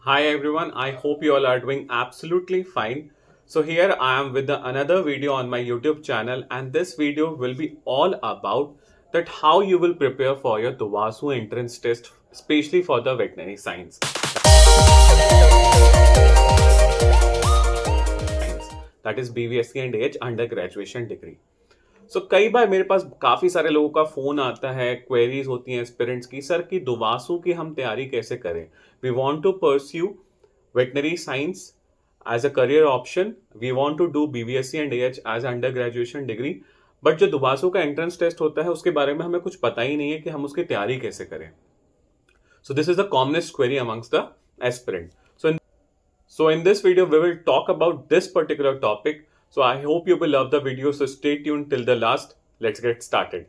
Hi everyone, I hope you all are doing absolutely fine. So here I am with another video on my YouTube channel, and this video will be all about that how you will prepare for your Duwasu entrance test, especially for the veterinary science. That is BVSC and AH under graduation degree. सो कई बार मेरे पास काफ़ी सारे लोगों का phone आता है, queries होती हैं एस्पिरेंट्स की, सर कि दुवासू की हम तैयारी कैसे करें। We want to pursue veterinary science as a career option, we want to do BVSc and AH as under graduation degree, but जो दुवासू का एंट्रेंस टेस्ट होता है उसके बारे में हमें कुछ पता ही नहीं है कि हम उसकी तैयारी कैसे करें। सो this is the commonest query amongst the aspirant. So in this video, we will talk about this particular topic. So I hope you will love the video. So stay tuned till the last. Let's get started.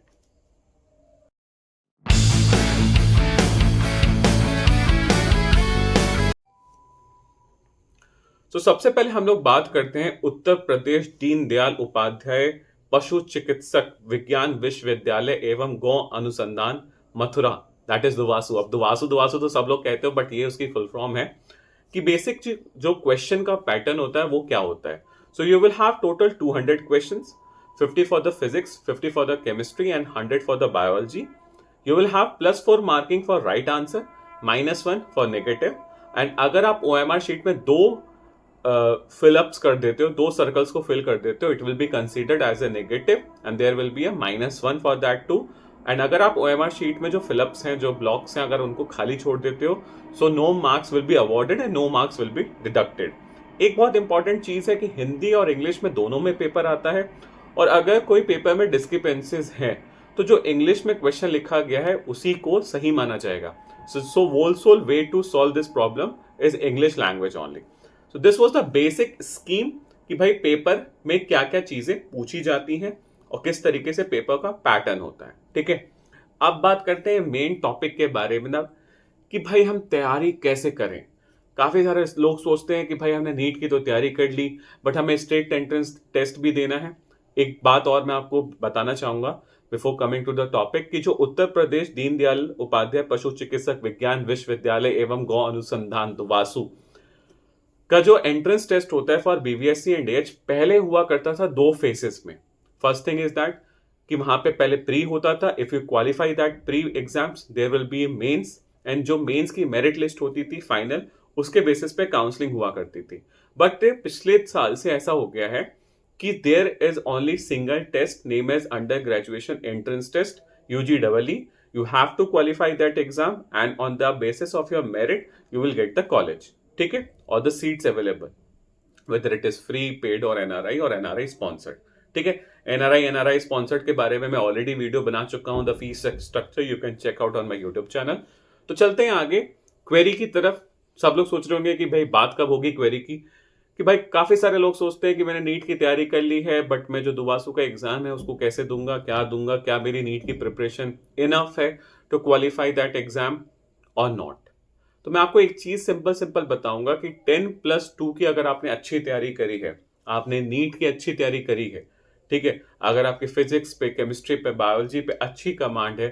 So सबसे पहले हम लोग बात करते हैं उत्तर प्रदेश दीनदयाल उपाध्याय पशु चिकित्सक विज्ञान विश्वविद्यालय एवं गौ अनुसंधान मथुरा, दैट इज दुवासू. अब दुवासू दुवासू तो सब लोग कहते हो, बट ये उसकी फुल फॉर्म है कि बेसिक जो क्वेश्चन का पैटर्न होता है वो क्या होता है. So you will have total 200 questions, 50 for the physics, 50 for the chemistry and 100 for the biology. You will have +4 marking for right answer, -1 for negative. And अगर आप OMR शीट में दो फिलअप्स कर देते हो, दो सर्कल्स को फिल कर देते हो, it will be considered as a negative and there will be a -1 for that too. And अगर आप OMR शीट में जो फिलअप्स हैं, जो ब्लॉक्स हैं, अगर उनको खाली छोड़ देते हो, so no marks will be awarded and no marks will be deducted. एक बहुत इंपॉर्टेंट चीज है कि हिंदी और इंग्लिश में दोनों में पेपर आता है, और अगर कोई पेपर में डिस्क्रिपेंसीज हैं तो जो इंग्लिश में क्वेश्चन लिखा गया है उसी को सही माना जाएगा. So whole way to solve this problem is English language only. So this was the basic scheme कि भाई पेपर में क्या क्या चीजें पूछी जाती हैं और किस तरीके से पेपर का पैटर्न होता है. ठीक है, अब बात करते हैं मेन टॉपिक के बारे में ना, कि भाई हम तैयारी कैसे करें. काफी सारे लोग सोचते हैं कि भाई हमने नीट की तो तैयारी कर ली, बट हमें स्टेट एंट्रेंस टेस्ट भी देना है. एक बात और मैं आपको बताना चाहूंगा before coming to the topic, कि जो उत्तर प्रदेश दीनदयाल उपाध्याय पशु चिकित्सक विज्ञान विश्वविद्यालय एवं गौ अनुसंधान दुवासू का जो एंट्रेंस टेस्ट होता है फॉर बीवीएससी एंड एच, पहले हुआ करता था 2 फेसेस में. फर्स्ट थिंग इज दैट कि वहां पे पहले प्री होता था. If you qualify that pre exams, there will be mains, and जो मेंस की मेरिट लिस्ट होती थी फाइनल, उसके बेसिस पे काउंसलिंग हुआ करती थी. बट पिछले साल से ऐसा हो गया है कि there is only single test name as under graduation entrance test, UGEE. You have to qualify that exam and on the basis of your merit you will get the college. ठीक है, और the seats available, whether it is free, paid और NRI और NRI sponsored. ठीक है, NRI sponsored के बारे में मैं ऑलरेडी वीडियो बना चुका हूं. The fees structure you can check out on my YouTube channel. तो चलते हैं आगे क्वेरी की तरफ. सब लोग सोच रहे होंगे कि भाई बात कब होगी क्वेरी की, कि भाई काफी सारे लोग सोचते हैं कि मैंने नीट की तैयारी कर ली है, बट मैं जो दुवासू का एग्जाम है उसको कैसे दूंगा, क्या मेरी नीट की प्रिपरेशन इनफ है टू क्वालिफाई दैट एग्जाम और नॉट. तो मैं आपको एक चीज सिंपल बताऊंगा कि 10+2 की अगर आपने अच्छी तैयारी करी है, आपने नीट की अच्छी तैयारी करी है, ठीक है, अगर आपकी फिजिक्स पे, केमिस्ट्री पे, बायोलॉजी पे अच्छी कमांड है,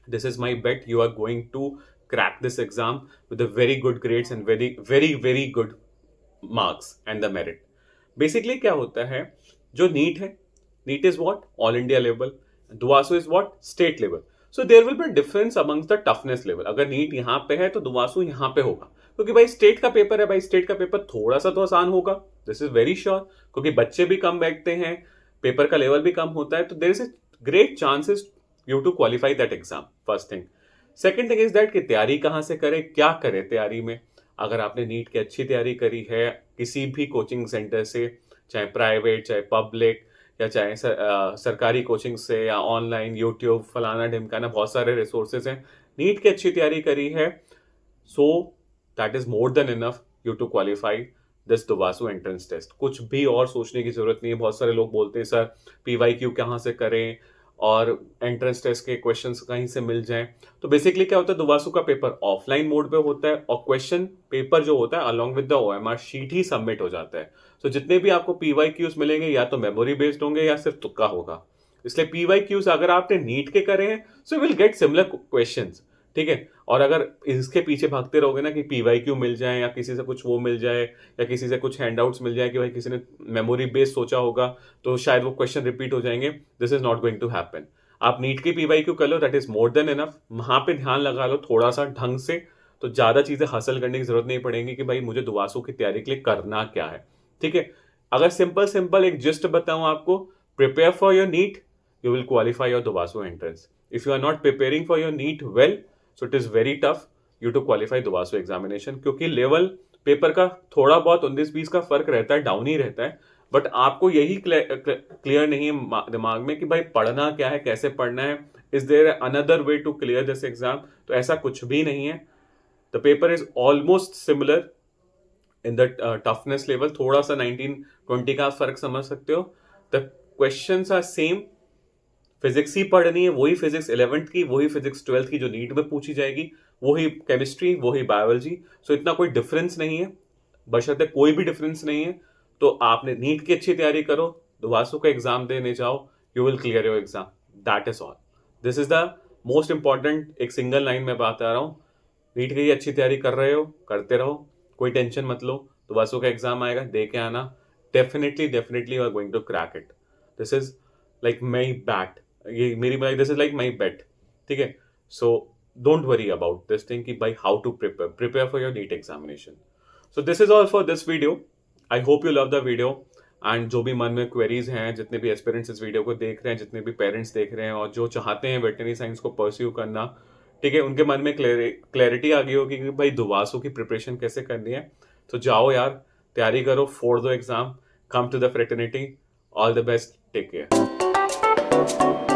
this is my bet, you are going to crack this exam with very good grades and very good marks and the merit. Basically क्या होता है, जो नीट है, NEET is what all India level, DUVASU is what state level. So there will be difference amongst the toughness level. अगर NEET यहाँ पे है तो दुवासू यहाँ पे होगा, क्योंकि भाई स्टेट का पेपर है, भाई स्टेट का पेपर थोड़ा सा तो आसान होगा, दिस इज वेरी श्योर, क्योंकि बच्चे भी कम बैठते हैं, पेपर का लेवल भी कम होता है, तो there is a great chances you to qualify that exam. First thing. Second thing is that कि तैयारी कहाँ से करें, क्या करें तैयारी में. अगर आपने नीट की अच्छी तैयारी करी है किसी भी कोचिंग सेंटर से, चाहे प्राइवेट, चाहे पब्लिक, या चाहे सरकारी कोचिंग से, या ऑनलाइन यूट्यूब, फलाना ढिमकाना, बहुत सारे रिसोर्सेज हैं, नीट की अच्छी तैयारी करी है, so that is more than enough you to qualify this DUVASU entrance test. कुछ भी और सोचने की जरूरत नहीं है. बहुत सारे लोग बोलते हैं सर PYQ कहाँ से करें और एंट्रेंस टेस्ट के क्वेश्चंस कहीं से मिल जाएं. तो बेसिकली क्या होता है, दुवासू का पेपर ऑफलाइन मोड पे होता है, और क्वेश्चन पेपर जो होता है along with the OMR sheet he submit हो जाता है. तो जितने भी आपको PYQs मिलेंगे या तो मेमोरी बेस्ड होंगे या सिर्फ तुक्का होगा. इसलिए PYQs अगर आपने नीट के करे हैं, so will get similar questions. ठीक है। और अगर इसके पीछे भागते रहोगे ना कि पीवाईक्यू मिल जाए या किसी से कुछ वो मिल जाए या किसी से कुछ हैंडआउट्स मिल जाए कि भाई किसी ने मेमोरी बेस्ड सोचा होगा तो शायद वो क्वेश्चन रिपीट हो जाएंगे, this is not going to happen. आप नीट की पीवाईक्यू कर लो, that is more than enough. वहां पे ध्यान लगा लो थोड़ा सा ढंग से, तो ज्यादा चीजें हासिल करने की जरूरत नहीं पड़ेगी कि भाई मुझे दुवासू की तैयारी के लिए करना क्या है। ठीक है। अगर सिंपल सिंपल एक जिस्ट बताऊं आपको, prepare for your NEET, you will qualify your Duwasu entrance. If you are not preparing for your NEET well, so it is very tough you to qualify Duwasu examination, क्योंकि level paper का थोड़ा बहुत 19-20 का फर्क रहता है, down ही रहता है। बट आपको यही क्लियर नहीं है दिमाग में कि भाई पढ़ना क्या है, कैसे पढ़ना है, is there another way to clear this exam? तो ऐसा कुछ भी नहीं है। The paper is almost similar in the toughness level, थोड़ा सा 19-20 का फर्क समझ सकते हो। The questions are same, physics ही पढ़नी है, वही फिजिक्स 11th की, वही फिजिक्स 12th की जो नीट में पूछी जाएगी, वही केमिस्ट्री, वही बायोलॉजी। सो इतना कोई डिफरेंस नहीं है, बशर्ते कोई भी डिफरेंस नहीं है। तो आपने नीट की अच्छी तैयारी करो, दुवासू का एग्जाम देने जाओ, you will clear your exam, that is all. This is the most important, एक सिंगल लाइन में बात आ रहा हूँ। नीट की अच्छी तैयारी कर रहे हो, करते रहो, कोई टेंशन मत लो। दुवासू का एग्जाम आएगा, दे के आना, definitely definitely you are going to crack it. This is like my bet, ये मेरी बात, this is like my bet. ठीक है। So don't worry about this thing कि भाई how to prepare for your NEET examination. So this is all for this video. I hope you love the video. And जो भी मन में queries हैं, जितने भी एस्पिरेंट्स इस वीडियो को देख रहे हैं, जितने भी पेरेंट्स देख रहे हैं और जो चाहते हैं वेटरनरी साइंस को परस्यू करना, ठीक है, उनके मन में क्लैरिटी आ गई होगी कि भाई दुवासू की प्रिपरेशन कैसे करनी है। तो जाओ यार, तैयारी करो, फोड़ दो exam, come to the fraternity. All the best, take care.